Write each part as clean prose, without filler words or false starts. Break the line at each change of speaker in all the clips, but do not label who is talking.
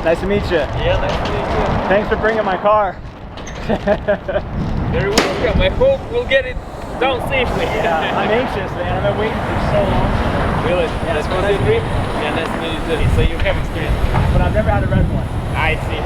Nice to meet you.
Yeah, nice to meet you.
Thanks for bringing my car.
Very welcome. I hope we'll get it down safely.
Yeah, I'm anxious, man. I've been waiting for so long.
Really?
Yeah,
That's what I dream. Yeah, nice to meet you too. So you have experience.
But I've never had a red one.
I see.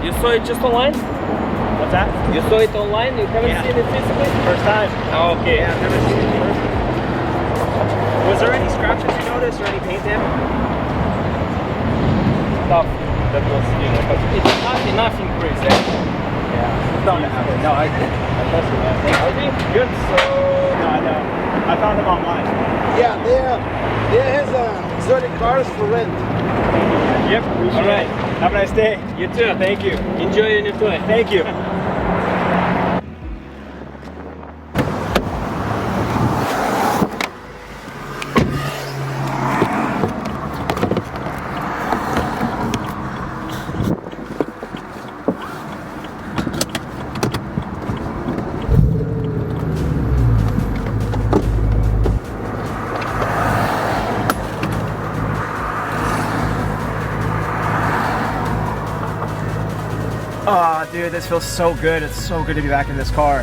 You saw it just online?
What's that?
You saw it online? You haven't seen it physically?
First time.
Oh, okay.
Yeah, I've never seen it first. Was there any scratches you noticed or any paint damage?
Stuff that was, you know, but it's nothing crazy.
Yeah. No, I tested that.
Okay, good. So
No, I know. I found them online.
Yeah, there has 30 cars for rent.
Yep. All right. Have a nice day.
you too.
Thank you.
Enjoy your new toy.
Thank you. Oh, dude, this feels so good. It's so good to be back in this car.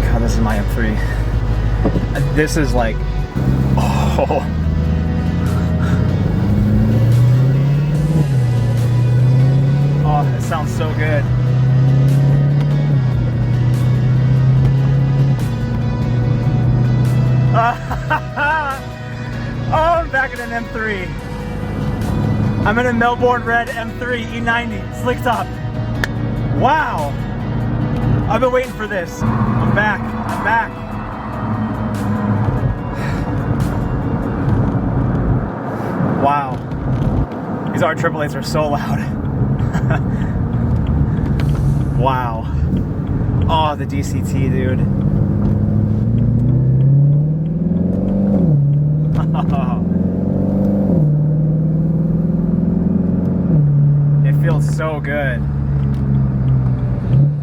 God, this is my M3. This is like, oh. Oh, it sounds so good. Oh, I'm back in an M3. I'm in a Melbourne Red M3 E90 slick top. Wow. I've been waiting for this. I'm back. I'm back. Wow. These R888s are so loud. Wow. Oh, the DCT, dude. Feels so good.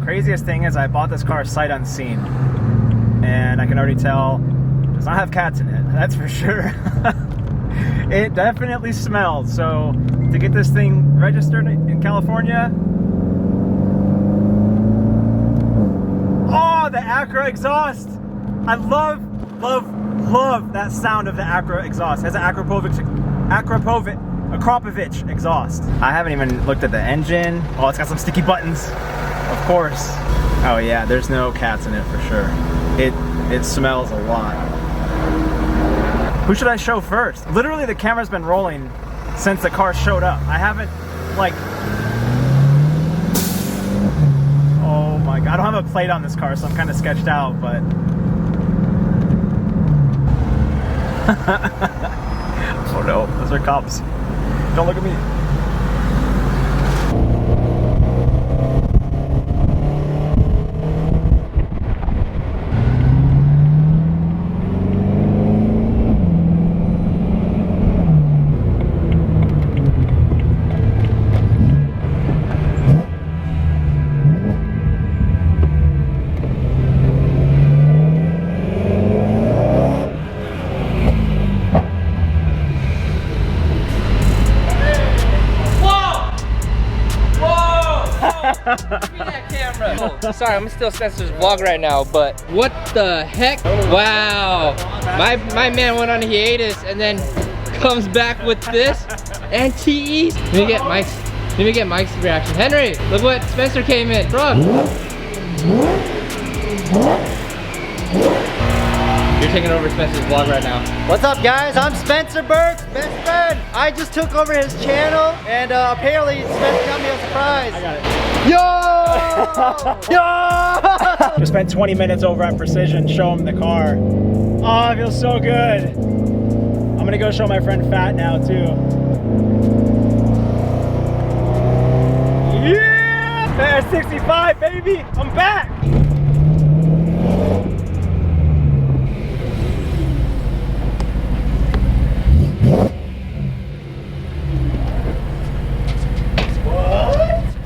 Craziest thing is I bought this car sight unseen, and I can already tell it does not have cats in it, that's for sure. It definitely smells. So to get this thing registered in California, oh, the Acura exhaust. I love that sound of the Acura exhaust. It has an Akrapovic exhaust. I haven't even looked at the engine. Oh, it's got some sticky buttons, of course. Oh yeah, there's no cats in it for sure. It smells a lot. Who should I show first? Literally the camera's been rolling since the car showed up. I haven't, like, oh my God, I don't have a plate on this car, so I'm kind of sketched out, but oh no, those are cops. Don't look at me.
that camera. Oh, sorry, I'm still Spencer's vlog right now, but what the heck? Wow. My man went on a hiatus and then comes back with this and TEs. Let me get Mike's reaction. Henry, look what Spencer came in. Bro. You're taking over Spencer's vlog right now.
What's up, guys? I'm Spencer Berke's best friend. I just took over his channel, and apparently Spencer got me a surprise.
I got it.
Yo! Yo!
Just spent 20 minutes over at Precision, show him the car. Oh, it feels so good. I'm gonna go show my friend Fat now too. Yeah! 65, baby! I'm back!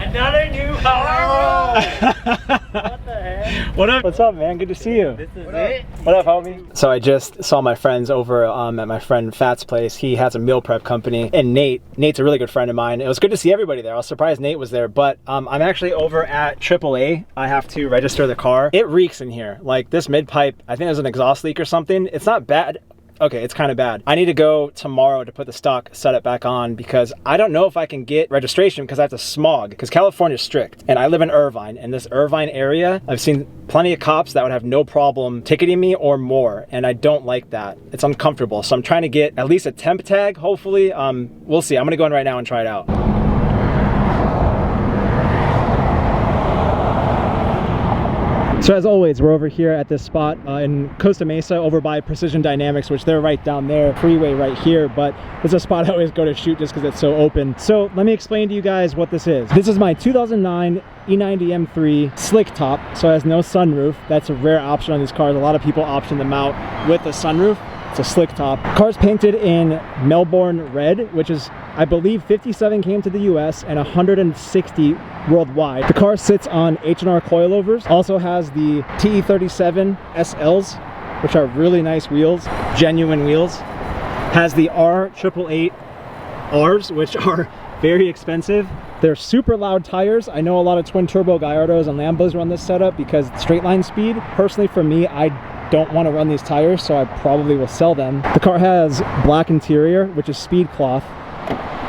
Another new car! What the heck? What up? What's up, man? Good to see you.
This is it?
What up, homie? So I just saw my friends over at my friend Fat's place. He has a meal prep company, and Nate's a really good friend of mine. It was good to see everybody there. I was surprised Nate was there, but I'm actually over at AAA. I have to register the car. It reeks in here. Like this mid pipe, I think there's an exhaust leak or something. It's not bad. Okay, it's kind of bad. I need to go tomorrow to put the stock setup back on because I don't know if I can get registration because I have to smog because California's strict. And I live in Irvine. In this Irvine area, I've seen plenty of cops that would have no problem ticketing me or more. And I don't like that. It's uncomfortable. So I'm trying to get at least a temp tag, hopefully. We'll see. I'm gonna go in right now and try it out. So as always, we're over here at this spot in Costa Mesa over by Precision Dynamics, which they're right down there, freeway right here, but it's a spot I always go to shoot just because it's so open. So let me explain to you guys what this is. This is my 2009 E90 M3 slick top, so it has no sunroof. That's a rare option on these cars. A lot of people option them out with a sunroof. It's a slick top. Car's painted in Melbourne red, which is, I believe, 57 came to the US and 160 worldwide. The car sits on H&R coilovers. Also has the TE37 SLs, which are really nice wheels, genuine wheels. Has the R888 Rs, which are very expensive. They're super loud tires. I know a lot of twin turbo Gallardos and Lambos run this setup because straight line speed. Personally, for me, I don't want to run these tires, so I probably will sell them. The car has black interior, which is speed cloth,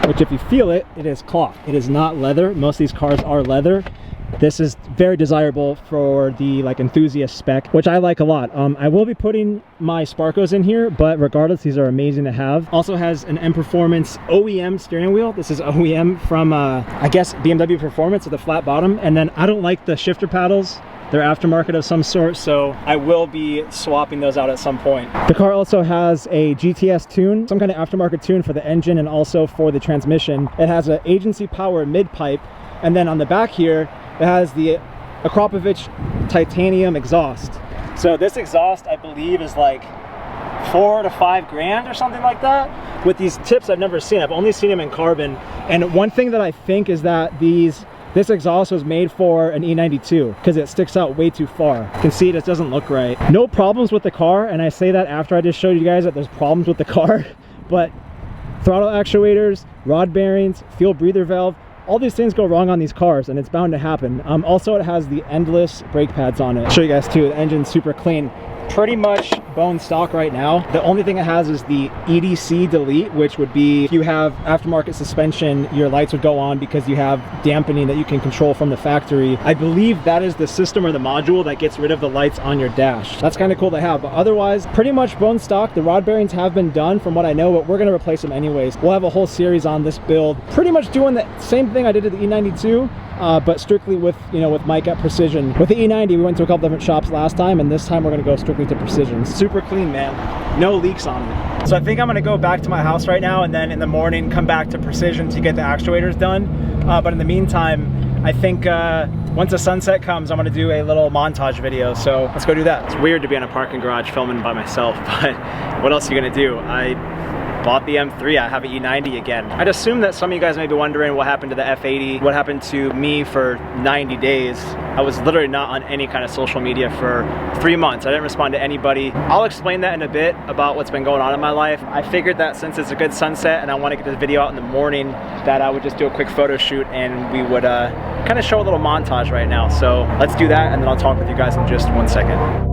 which if you feel it, it is cloth. It is not leather. Most of these cars are leather. This is very desirable for the enthusiast spec, which I like a lot. I will be putting my Sparkos in here, but regardless, these are amazing to have. Also has an M Performance OEM steering wheel. This is OEM from, I guess, BMW Performance with a flat bottom. And then I don't like the shifter paddles. They're aftermarket of some sort, so I will be swapping those out at some point. The car also has a GTS tune, some kind of aftermarket tune for the engine and also for the transmission. It has an agency power mid pipe, and then on the back here, it has the Akrapovic titanium exhaust. So this exhaust, I believe, is like 4 to 5 grand or something like that. With these tips I've never seen. I've only seen them in carbon. And one thing that I think is that this exhaust was made for an E92 because it sticks out way too far. You can see it just doesn't look right. No problems with the car, and I say that after I just showed you guys that there's problems with the car, but throttle actuators, rod bearings, fuel breather valve, all these things go wrong on these cars, and it's bound to happen. Also, it has the endless brake pads on it. I'll show you guys too. The engine's super clean. Pretty much bone stock right now. The only thing it has is the EDC delete, which would be if you have aftermarket suspension, your lights would go on because you have dampening that you can control from the factory. I believe that is the system or the module that gets rid of the lights on your dash. That's kind of cool to have, but otherwise pretty much bone stock. The rod bearings have been done from what I know, but we're going to replace them anyways. We'll have a whole series on this build, pretty much doing the same thing I did to the E92, but strictly with Mike at Precision. With the E90, we went to a couple different shops last time, and this time we're going to go strictly to Precision. Super clean, man. No leaks on it. So I think I'm going to go back to my house right now, and then in the morning come back to Precision to get the actuators done. But in the meantime, I think once the sunset comes, I'm going to do a little montage video. So let's go do that. It's weird to be in a parking garage filming by myself, but what else are you going to do? I bought the M3, I have an E90 again. I'd assume that some of you guys may be wondering what happened to the F80, what happened to me for 90 days. I was literally not on any kind of social media for 3 months. I didn't respond to anybody. I'll explain that in a bit about what's been going on in my life. I figured that since it's a good sunset and I want to get this video out in the morning, that I would just do a quick photo shoot and we would kind of show a little montage right now. So let's do that, and then I'll talk with you guys in just 1 second.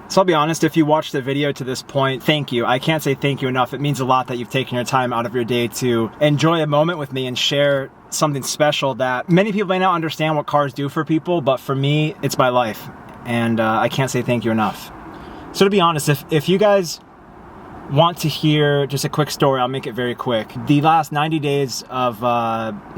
So I'll be honest, if you watched the video to this point, thank you. I can't say thank you enough. It means a lot that you've taken your time out of your day to enjoy a moment with me and share something special that many people may not understand what cars do for people, but for me, it's my life. And I can't say thank you enough. So to be honest, if you guys want to hear just a quick story, I'll make it very quick. The last 90 days of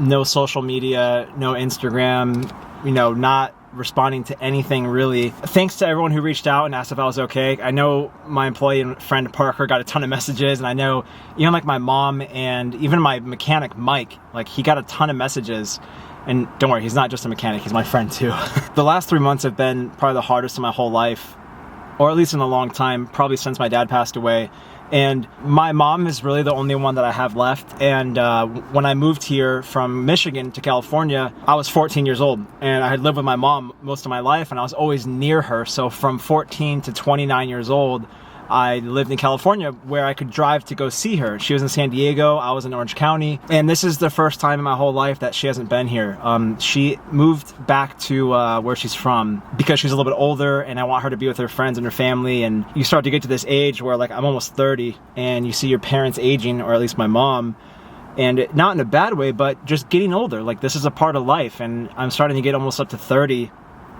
no social media, no Instagram, you know, not responding to anything really. Thanks to everyone who reached out and asked if I was okay. I know my employee and friend Parker got a ton of messages, and I know even like my mom and even my mechanic Mike, like he got a ton of messages. And don't worry, he's not just a mechanic, he's my friend too. The last 3 months have been probably the hardest of my whole life, or at least in a long time, probably since my dad passed away. And my mom is really the only one that I have left. And when I moved here from Michigan to California, I was 14 years old. And I had lived with my mom most of my life, and I was always near her. So from 14 to 29 years old, I lived in California where I could drive to go see her. She was in San Diego, I was in Orange County, and this is the first time in my whole life that she hasn't been here. She moved back to where she's from because she's a little bit older, and I want her to be with her friends and her family. And you start to get to this age where, like, I'm almost 30, and you see your parents aging, or at least my mom, and not in a bad way, but just getting older. Like, this is a part of life, and I'm starting to get almost up to 30,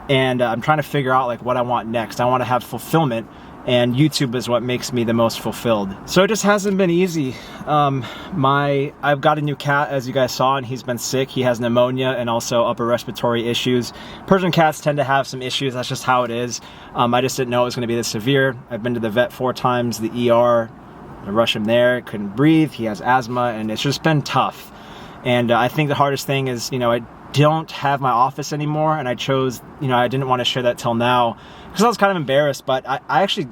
and I'm trying to figure out like what I want next. I want to have fulfillment, and YouTube is what makes me the most fulfilled. So it just hasn't been easy. I've got a new cat, as you guys saw, and he's been sick. He has pneumonia and also upper respiratory issues. Persian cats tend to have some issues. That's just how it is. I just didn't know it was going to be this severe. I've been to the vet 4 times, the ER. I rushed him there, couldn't breathe. He has asthma, and it's just been tough. And I think the hardest thing is, you know, I don't have my office anymore, and I chose, you know, I didn't want to share that till now because I was kind of embarrassed, but I actually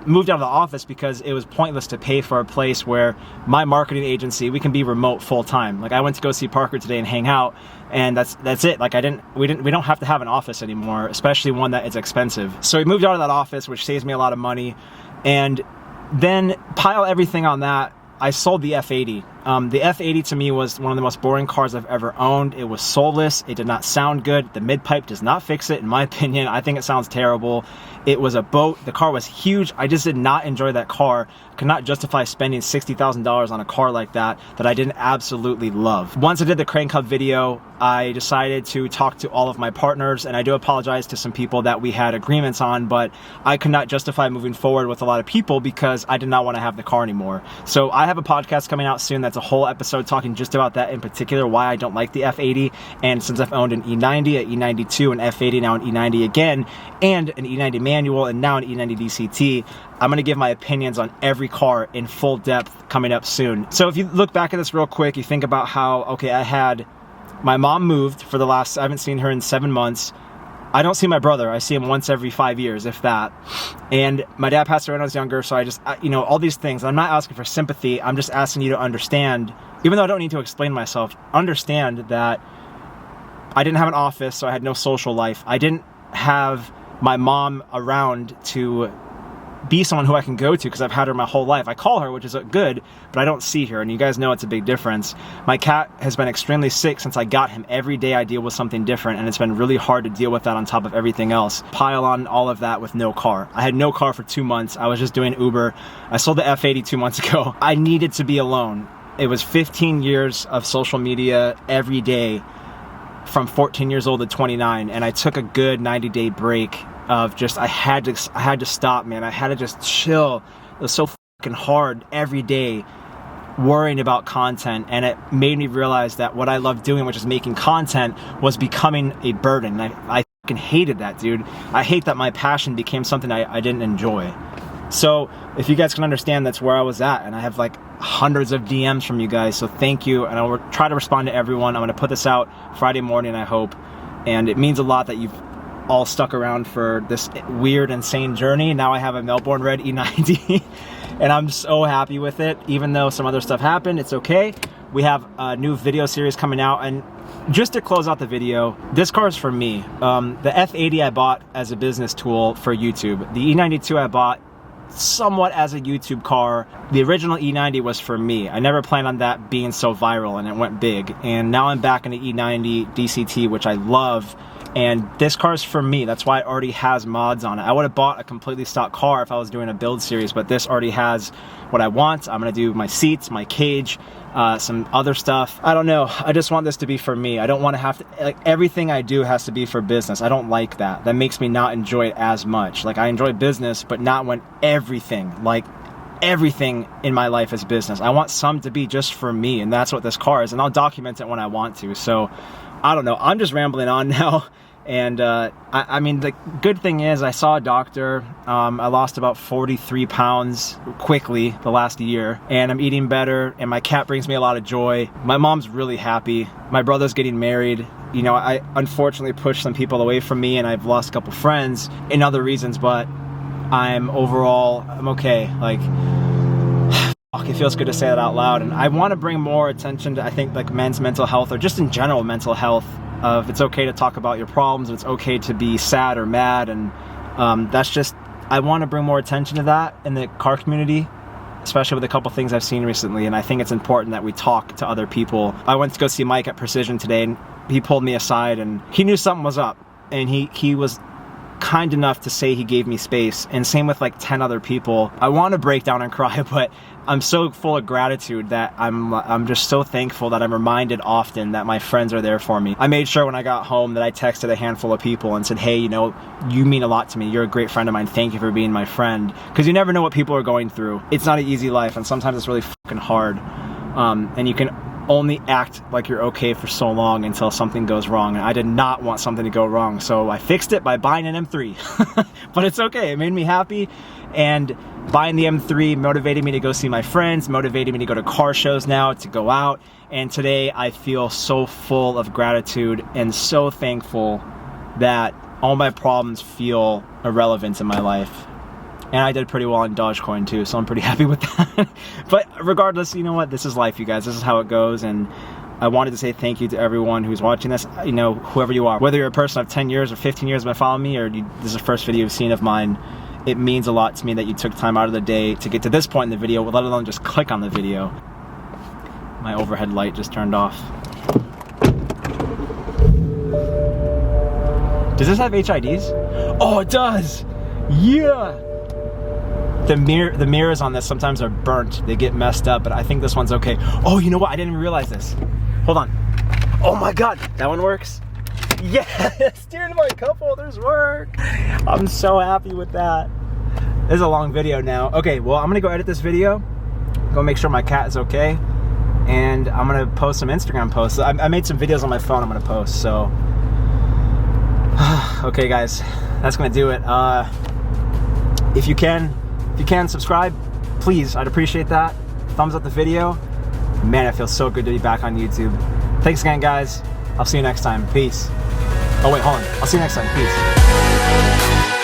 moved out of the office because it was pointless to pay for a place where my marketing agency, we can be remote full time. Like, I went to go see Parker today and hang out, and that's it. Like, we don't have to have an office anymore, especially one that is expensive. So we moved out of that office, which saves me a lot of money, and then pile everything on that, I sold the F80. The F80 to me was one of the most boring cars I've ever owned. It was soulless. It did not sound good. The mid-pipe does not fix it, in my opinion. I think it sounds terrible. It was a boat. The car was huge. I just did not enjoy that car. Could not justify spending $60,000 on a car like that I didn't absolutely love. Once I did the Crank Hub video, I decided to talk to all of my partners, and I do apologize to some people that we had agreements on, but I could not justify moving forward with a lot of people because I did not want to have the car anymore. So I have a podcast coming out soon that's a whole episode talking just about that in particular, why I don't like the F80. And since I've owned an E90, an E92, an F80, now an E90 again, and an E90 manual, and now an E90 DCT, I'm going to give my opinions on every car in full depth coming up soon. So if you look back at this real quick, you think about how, okay, my mom moved for the last, I haven't seen her in 7 months. I don't see my brother. I see him once every 5 years, if that. And my dad passed away when I was younger, so you know, all these things. I'm not asking for sympathy. I'm just asking you to understand, even though I don't need to explain myself, understand that I didn't have an office, so I had no social life. I didn't have my mom around to be someone who I can go to because I've had her my whole life. I call her, which is good, but I don't see her, and you guys know it's a big difference. My cat has been extremely sick since I got him. Every day I deal with something different, and it's been really hard to deal with that on top of everything else. Pile on all of that with no car. I had no car for 2 months. I was just doing Uber. I sold the F80 2 months ago. I needed to be alone. It was 15 years of social media every day from 14 years old to 29, and I took a good 90-day break of just, I had to stop, man. I had to just chill. It was so fucking hard every day worrying about content, and it made me realize that what I love doing, which is making content, was becoming a burden. I fucking hated that, dude. I hate that my passion became something I didn't enjoy. So if you guys can understand, that's where I was at, and I have like hundreds of DMs from you guys, so thank you, and I'll try to respond to everyone. I'm gonna put this out Friday morning, I hope, and it means a lot that you've all stuck around for this weird, insane journey. Now I have a Melbourne Red E90 and I'm so happy with it. Even though some other stuff happened, it's okay. We have a new video series coming out, and just to close out the video, this car is for me. The F80 I bought as a business tool for YouTube. The E92 I bought somewhat as a YouTube car. The original E90 was for me. I never planned on that being so viral, and it went big. And now I'm back in the E90 DCT, which I love. And this car is for me. That's why it already has mods on it. I would have bought a completely stock car if I was doing a build series, but this already has what I want. I'm gonna do my seats, my cage, some other stuff. I don't know. I just want this to be for me. I don't want to have to, like, everything I do has to be for business. I don't like that. That makes me not enjoy it as much. Like, I enjoy business, but not when everything in my life is business. I want some to be just for me, and that's what this car is, and I'll document it when I want to. So I don't know. I'm just rambling on now. And I mean, the good thing is I saw a doctor. I lost about 43 pounds quickly the last year, and I'm eating better, and my cat brings me a lot of joy. My mom's really happy. My brother's getting married. You know, I unfortunately pushed some people away from me, and I've lost a couple friends and other reasons, but I'm okay. Like, it feels good to say that out loud. And I want to bring more attention to, I think, like, men's mental health, or just in general mental health. It's okay to talk about your problems, and it's okay to be sad or mad, and that's just, I want to bring more attention to that in the car community, especially with a couple things I've seen recently, and I think it's important that we talk to other people. I went to go see Mike at Precision today, and he pulled me aside, and he knew something was up, and he was kind enough to say he gave me space, and same with like 10 other people. I want to break down and cry, but I'm so full of gratitude that I'm just so thankful that I'm reminded often that my friends are there for me. I made sure when I got home that I texted a handful of people and said, hey, you know, you mean a lot to me. You're a great friend of mine. Thank you for being my friend. Because you never know what people are going through. It's not an easy life, and sometimes it's really fucking hard. And you can only act like you're okay for so long until something goes wrong, and I did not want something to go wrong, so I fixed it by buying an M3. But it's okay, it made me happy, and buying the M3 motivated me to go see my friends, motivated me to go to car shows now, to go out, and today I feel so full of gratitude and so thankful that all my problems feel irrelevant in my life. And I did pretty well on Dogecoin too, so I'm pretty happy with that. But regardless, you know what? This is life, you guys. This is how it goes, and I wanted to say thank you to everyone who's watching this, you know, whoever you are. Whether you're a person of 10 years or 15 years been following me, or this is the first video you've seen of mine, it means a lot to me that you took time out of the day to get to this point in the video, let alone just click on the video. My overhead light just turned off. Does this have HIDs? Oh, it does! Yeah! The mirrors on this sometimes are burnt. They get messed up, but I think this one's okay. Oh, you know what? I didn't even realize this. Hold on. Oh my God, that one works. Yes, steering by cup holders work. I'm so happy with that. This is a long video now. Okay, well, I'm gonna go edit this video, go make sure my cat is okay, and I'm gonna post some Instagram posts. I made some videos on my phone I'm gonna post, so. Okay guys, that's gonna do it. If you can subscribe, please, I'd appreciate that. Thumbs up the video. Man, it feels so good to be back on YouTube. Thanks again, guys. I'll see you next time. Peace. Oh wait, hold on. I'll see you next time. Peace.